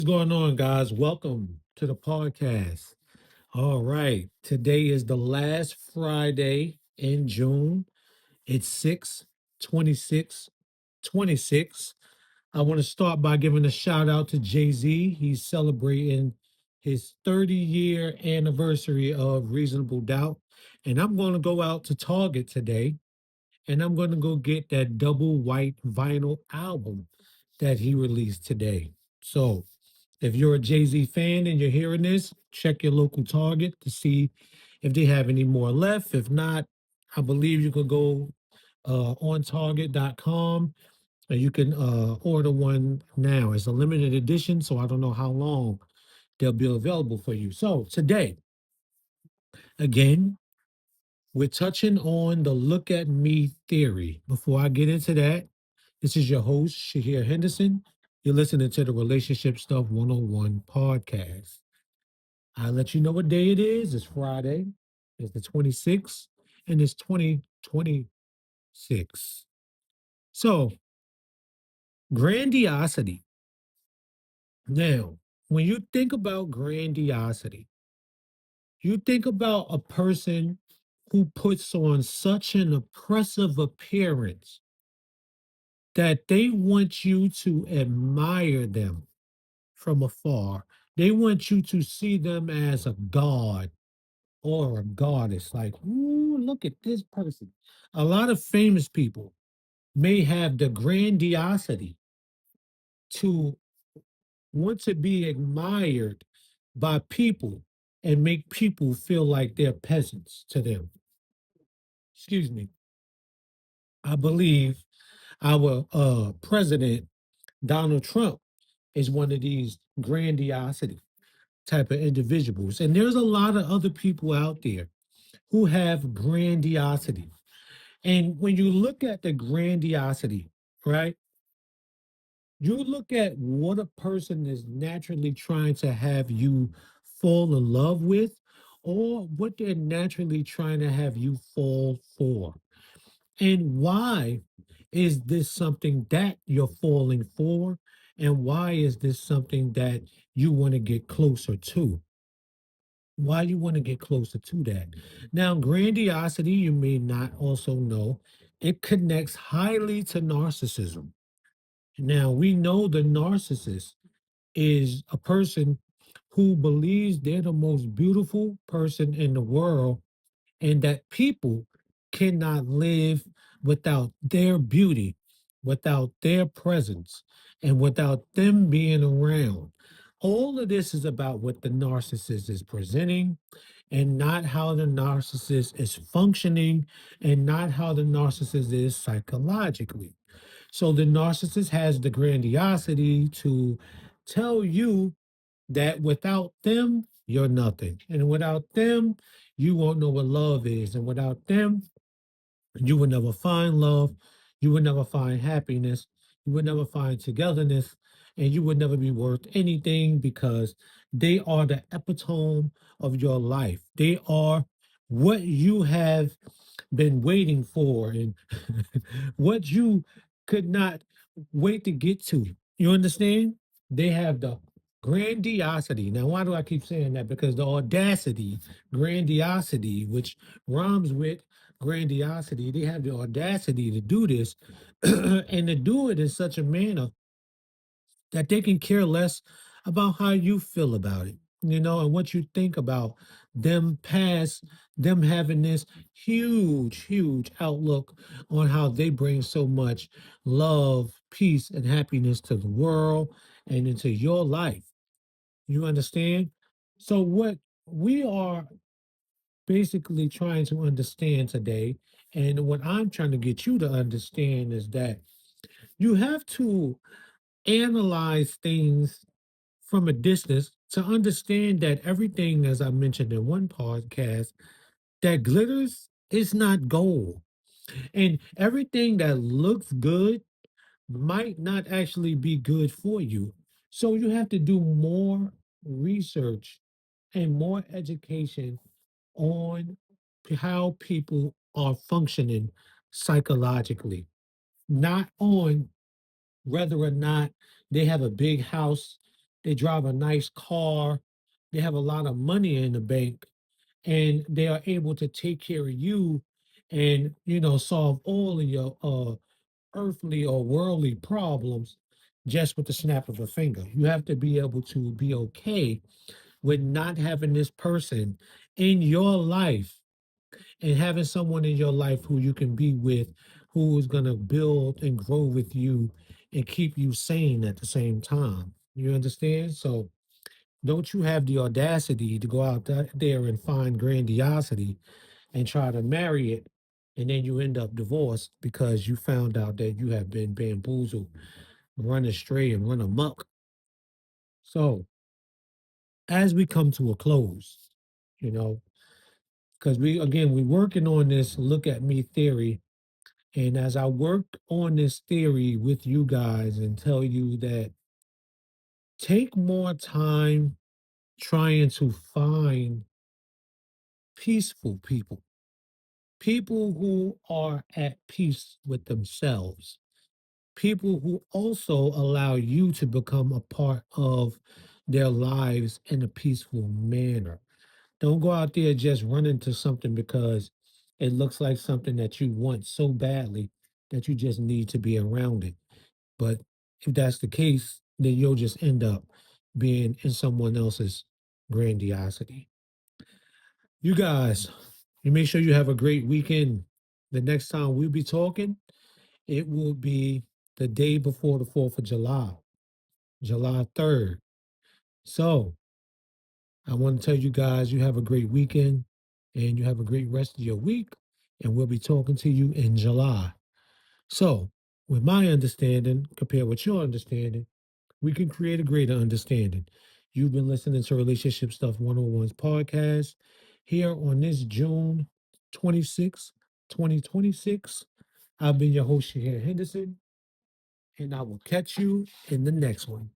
What's going on, guys? Welcome to the podcast. All right. Today is the last Friday in June. It's 6/26/26. I want to start by giving a shout out to Jay-Z. He's celebrating his 30-year anniversary of Reasonable Doubt. And I'm going to go out to Target today and I'm going to go get that double white vinyl album that he released today. So, if you're a Jay-Z fan and you're hearing this, check your local Target to see if they have any more left. If not, I believe you could go on target.com and you can order one now. It's a limited edition, so I don't know how long they'll be available for you. So today, again, we're touching on the look at me theory. Before I get into that, this is your host, Shahir Henderson. You're listening to the Relationship Stuff 101 podcast. I'll let you know what day it is. It's Friday. It's the 26th, and it's 2026. So, grandiosity. Now, when you think about grandiosity, you think about a person who puts on such an oppressive appearance that they want you to admire them from afar. They want you to see them as a god or a goddess. Like, ooh, look at this person. A lot of famous people may have the grandiosity to want to be admired by people and make people feel like they're peasants to them. Excuse me. I believe our president, Donald Trump, is one of these grandiosity type of individuals. And there's a lot of other people out there who have grandiosity. And when you look at the grandiosity, right, you look at what a person is naturally trying to have you fall in love with, or what they're naturally trying to have you fall for. And why is this something that you're falling for? And why is this something that you want to get closer to? Why you want to get closer to that? Now, grandiosity, you may not also know, it connects highly to narcissism. Now, we know the narcissist is a person who believes they're the most beautiful person in the world and that people cannot live without their beauty, without their presence, and without them being around. All of this is about what the narcissist is presenting and not how the narcissist is functioning and not how the narcissist is psychologically. So the narcissist has the grandiosity to tell you that without them, you're nothing. And without them, you won't know what love is. And without them, you will never find love. You will never find happiness. You will never find togetherness. And you will never be worth anything because they are the epitome of your life. They are what you have been waiting for and what you could not wait to get to. You understand? They have the grandiosity. Now, why do I keep saying that? Because the audacity, grandiosity, which rhymes with grandiosity, they have the audacity to do this and to do it in such a manner that they can care less about how you feel about it, and what you think about them past them having this huge, huge outlook on how they bring so much love, peace, and happiness to the world and into your life. You understand? So, what we are basically trying to understand today, and what I'm trying to get you to understand, is that you have to analyze things from a distance to understand that everything, as I mentioned in one podcast, that glitters is not gold. And everything that looks good might not actually be good for you. So you have to do more research and more education on how people are functioning psychologically, not on whether or not they have a big house they drive a nice car, they have a lot of money in the bank, and they are able to take care of you and, solve all of your earthly or worldly problems just with the snap of a finger. You have to be able to be okay with not having this person in your life and having someone in your life who you can be with, who is going to build and grow with you and keep you sane at the same time. You understand? So don't you have the audacity to go out there and find grandiosity and try to marry it, and then you end up divorced because you found out that you have been bamboozled, run astray, and run amok. So as we come to a close, you know, because we're working on this look at me theory. And as I work on this theory with you guys and tell you that take more time trying to find peaceful people, people who are at peace with themselves, people who also allow you to become a part of their lives in a peaceful manner. Don't go out there just running to something because it looks like something that you want so badly that you just need to be around it. But if that's the case, then you'll just end up being in someone else's grandiosity. You guys, you make sure you have a great weekend. The next time we'll be talking, it will be the day before the 4th of July, July 3rd. So I want to tell you guys you have a great weekend and you have a great rest of your week. And we'll be talking to you in July. So, with my understanding, compared with your understanding, we can create a greater understanding. You've been listening to Relationship Stuff 101's podcast here on this June 26, 2026. I've been your host, Shahir Henderson, and I will catch you in the next one.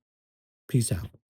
Peace out.